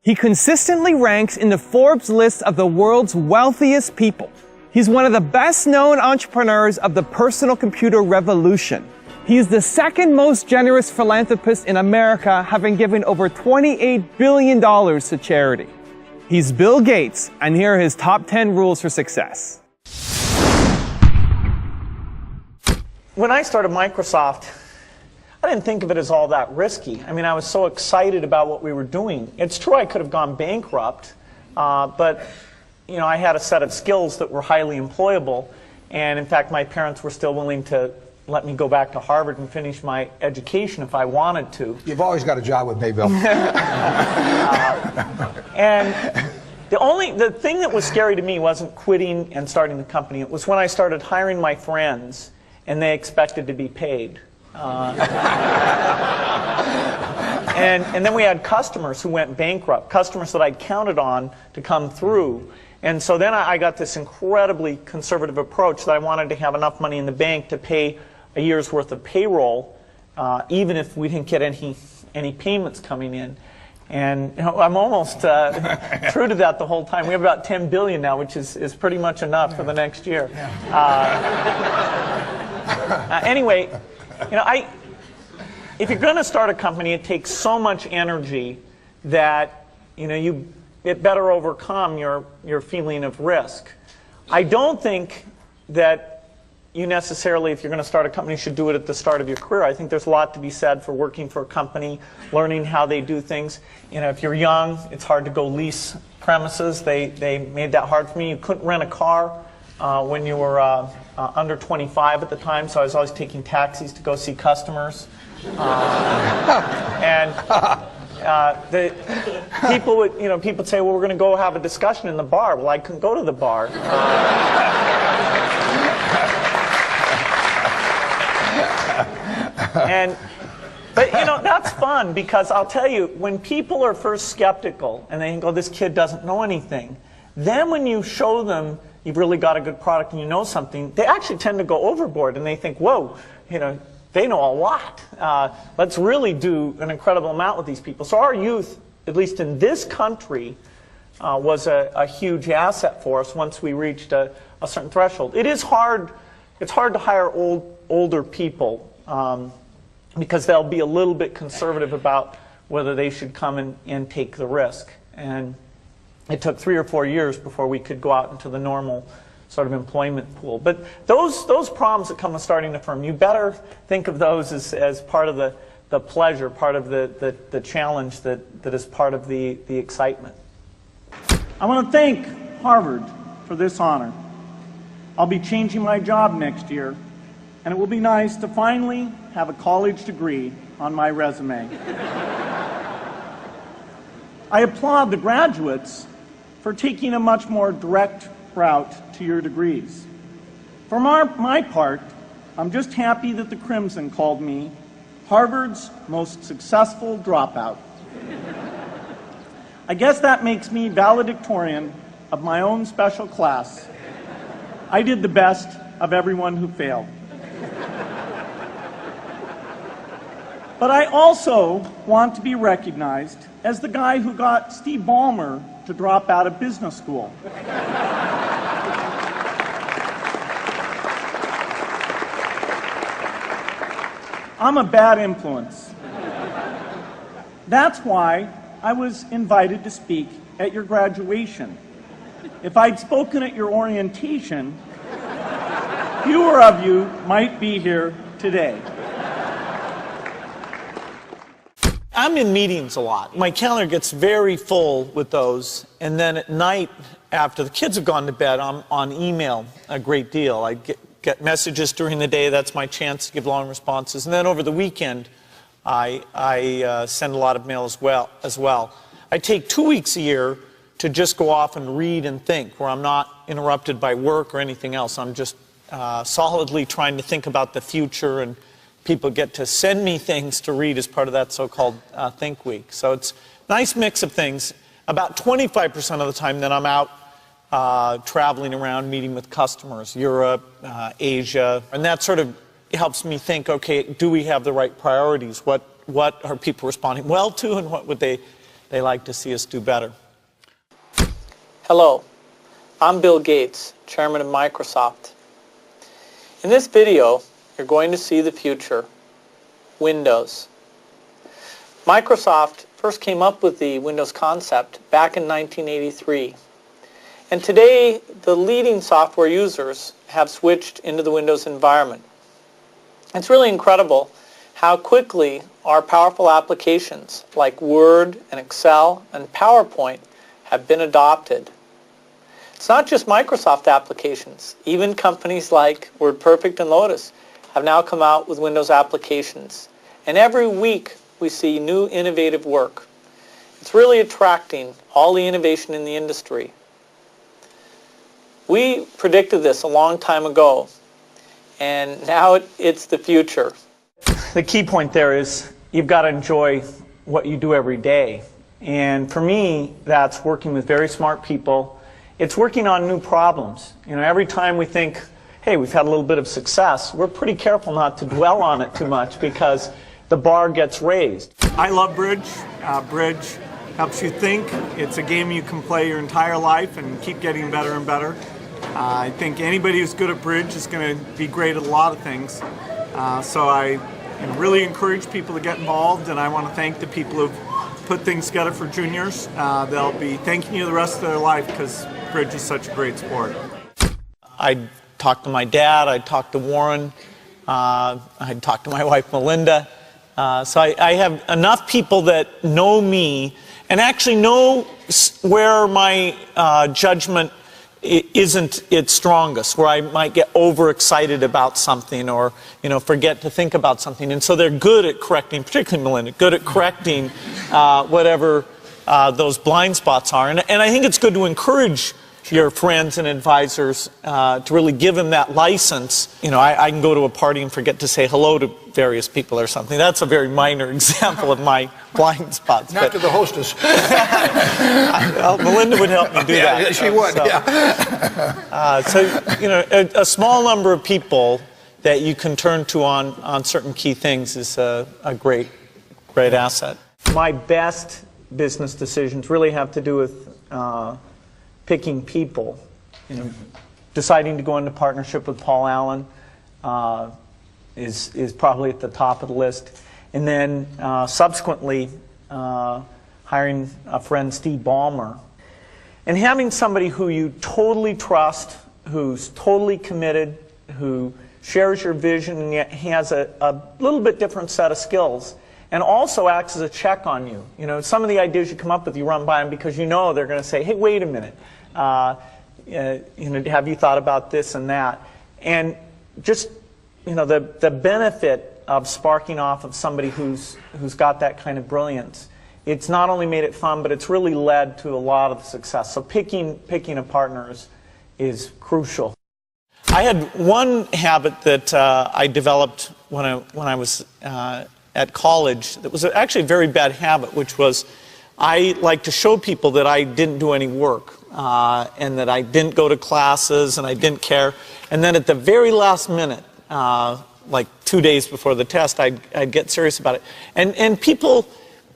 He consistently ranks in the Forbes list of the world's wealthiest people. He's one of the best-known entrepreneurs of the personal computer revolution. He is the second most generous philanthropist in America, having given over $28 billion to charity. He's Bill Gates, and here are his top 10 rules for success. When I started Microsoft, I didn't think of it as all that risky. I mean, I was so excited about what we were doing. It's true I could have gone bankrupt, but you know, I had a set of skills that were highly employable, and in fact, my parents were still willing to let me go back to Harvard and finish my education if I wanted to. You've always got a job with me, Bill. And the thing that was scary to me wasn't quitting and starting the company. It was when I started hiring my friends and they expected to be paid. And then we had customers who went bankrupt, customers that I'd counted on to come through. And so then I got this incredibly conservative approach that I wanted to have enough money in the bank to pay a year's worth of payroll, even if we didn't get any payments coming in. And you know, I'm almost true to that the whole time. We have about $10 billion now, which is pretty much enough for the next year. Anyway, you know, if you're going to start a company, it takes so much energy that you know it better overcome your feeling of risk. I don't think that you necessarily, if you're going to start a company, should do it at the start of your career. I think there's a lot to be said for working for a company, learning how they do things. You know, if you're young, it's hard to go lease premises. They made that hard for me. You couldn't rent a car when you were under 25 at the time, so I was always taking taxis to go see customers. And the people would, you know, people would say, well, we're going to go have a discussion in the bar. Well, I couldn't go to the bar. But you know, that's fun, because I'll tell you, when people are first skeptical and they think, oh, this kid doesn't know anything, then when you show them you've really got a good product and you know something, they actually tend to go overboard and they think, whoa, you know, they know a lot. Let's really do an incredible amount with these people. So our youth, at least in this country, was a huge asset for us once we reached a certain threshold. It is hard. It's hard to hire older people because they'll be a little bit conservative about whether they should come and take the risk. And it took 3 or 4 years before we could go out into the normal sort of employment pool. But those problems that come with starting a firm, you better think of those as part of the pleasure, part of the challenge that is part of the excitement. I want to thank Harvard for this honor. I'll be changing my job next year, and it will be nice to finally have a college degree on my resume. I applaud the graduates for taking a much more direct route to your degrees. For my part, I'm just happy that the Crimson called me Harvard's most successful dropout. I guess that makes me valedictorian of my own special class. I did the best of everyone who failed. But I also want to be recognized as the guy who got Steve Ballmer to drop out of business school. I'm a bad influence. That's why I was invited to speak at your graduation. If I'd spoken at your orientation, fewer of you might be here today. I'm in meetings a lot. My calendar gets very full with those, and then at night, after the kids have gone to bed, I'm on email a great deal. I get messages during the day. That's my chance to give long responses. And then over the weekend, I send a lot of mail as well. I take 2 weeks a year to just go off and read and think, where I'm not interrupted by work or anything else. I'm just solidly trying to think about the future, and people get to send me things to read as part of that so-called Think Week. So it's a nice mix of things. About 25% of the time then I'm out traveling around, meeting with customers, Europe, Asia, and that sort of helps me think, okay, do we have the right priorities? What are people responding well to, and what would they They like to see us do better. Hello, I'm Bill Gates, Chairman of Microsoft. In this video, you're going to see the future, Windows. Microsoft first came up with the Windows concept back in 1983. And today, the leading software users have switched into the Windows environment. It's really incredible how quickly our powerful applications like Word and Excel and PowerPoint have been adopted. It's not just Microsoft applications. Even companies like WordPerfect and Lotus have now come out with Windows applications. And every week we see new innovative work. It's really attracting all the innovation in the industry. We predicted this a long time ago, and now it's the future. The key point there is you've got to enjoy what you do every day. And for me, that's working with very smart people. It's working on new problems. You know, every time we think, hey, we've had a little bit of success, we're pretty careful not to dwell on it too much because the bar gets raised. I love bridge. Bridge helps you think. It's a game you can play your entire life and keep getting better and better. I think anybody who's good at bridge is going to be great at a lot of things. So I really encourage people to get involved, and I want to thank the people who've put things together for juniors. They'll be thanking you the rest of their life because bridge is such a great sport. I talked to my dad, I talked to Warren, I talked to my wife Melinda. So I have enough people that know me and actually know where my judgment isn't its strongest, where I might get overexcited about something or, forget to think about something. And so they're good at correcting, particularly Melinda, good at correcting whatever those blind spots are. And I think it's good to encourage your friends and advisors to really give them that license. I can go to a party and forget to say hello to various people or something. That's a very minor example of my blind spots. Not to the hostess. Well, Melinda would help me do that. Yeah, she would, So, a small number of people that you can turn to on certain key things is a great asset. My best business decisions really have to do with picking people. Deciding to go into partnership with Paul Allen is probably at the top of the list. And then subsequently hiring a friend, Steve Ballmer. And having somebody who you totally trust, who's totally committed, who shares your vision and yet has a little bit different set of skills, and also acts as a check on you. Some of the ideas you come up with, you run by them because they're going to say, hey, wait a minute. Have you thought about this and that? And just, the benefit of sparking off of somebody who's got that kind of brilliance, it's not only made it fun, but it's really led to a lot of the success. So picking a partner is crucial. I had one habit that I developed when I was at college that was actually a very bad habit, which was I like to show people that I didn't do any work and that I didn't go to classes and I didn't care. And then at the very last minute, like 2 days before the test, I'd get serious about it. And people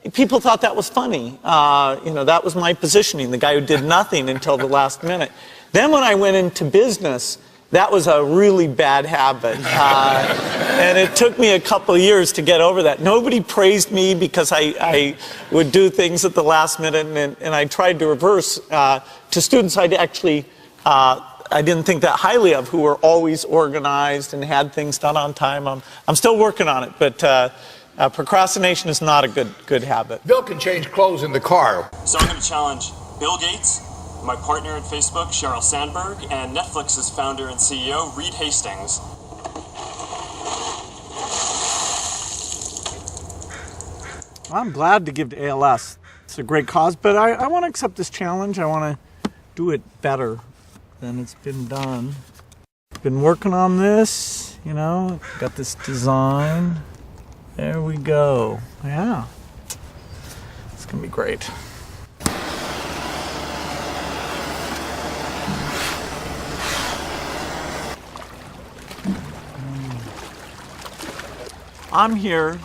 thought that was funny. That was my positioning, the guy who did nothing until the last minute. Then when I went into business, that was a really bad habit. And it took me a couple of years to get over that. Nobody praised me because I would do things at the last minute, and I tried to reverse to students I didn't think that highly of, who were always organized and had things done on time. I'm still working on it, but procrastination is not a good habit. Bill can change clothes in the car. So I'm going to challenge Bill Gates, my partner at Facebook, Sheryl Sandberg, and Netflix's founder and CEO, Reed Hastings. I'm glad to give to ALS. It's a great cause, but I want to accept this challenge. I want to do it better than it's been done. Been working on this, got this design. There we go. Yeah. It's going to be great. I'm here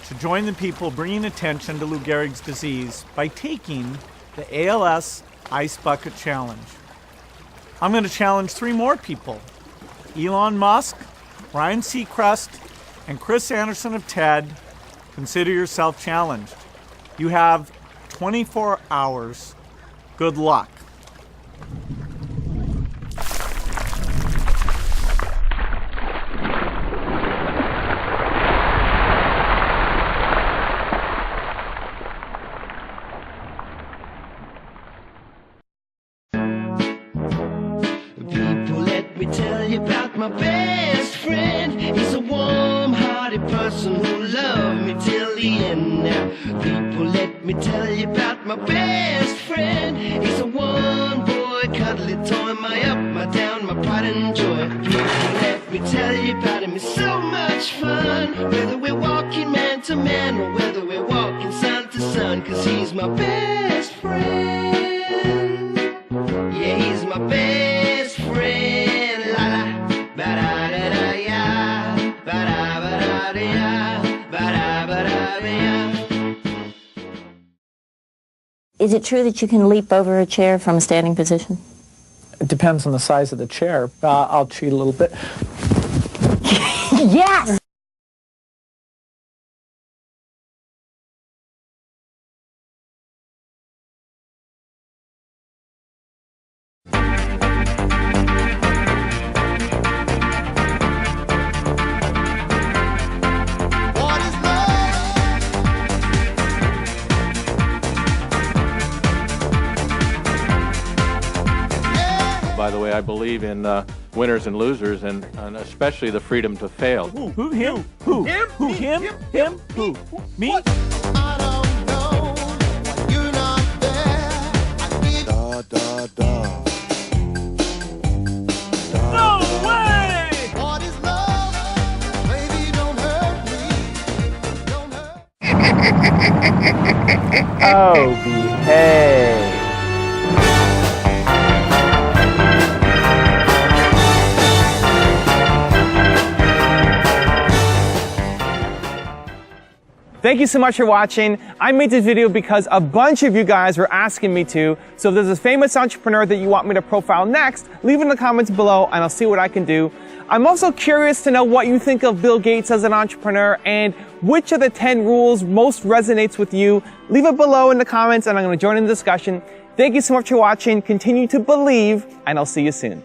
to join the people bringing attention to Lou Gehrig's disease by taking the ALS Ice Bucket Challenge. I'm going to challenge 3 more people: Elon Musk, Ryan Seacrest, and Chris Anderson of TED. Consider yourself challenged. You have 24 hours. Good luck. People, let me tell you about my best friend. He's a warm-hearted person who loved me till the end. Now, people, let me tell you about my best friend. He's a one-boy, cuddly toy, my up, my down, my pride and joy. People, let me tell you about him. It's so much fun, whether we're walking man to man or whether we're walking sun to sun, 'cause he's my best friend. Yeah, he's my best friend. La la, ba da da da ya, ba da da ya, ba da ya. Is it true that you can leap over a chair from a standing position? It depends on the size of the chair. I'll cheat a little bit. Yes! By the way, I believe in winners and losers, and especially the freedom to fail. Who? Him? Who? Him? Who? Him? Him? Who? Me? No way! Oh, behave. Thank you so much for watching. I made this video because a bunch of you guys were asking me to. So if there's a famous entrepreneur that you want me to profile next, leave it in the comments below and I'll see what I can do. I'm also curious to know what you think of Bill Gates as an entrepreneur and which of the 10 rules most resonates with you. Leave it below in the comments and I'm going to join in the discussion. Thank you so much for watching. Continue to believe and I'll see you soon.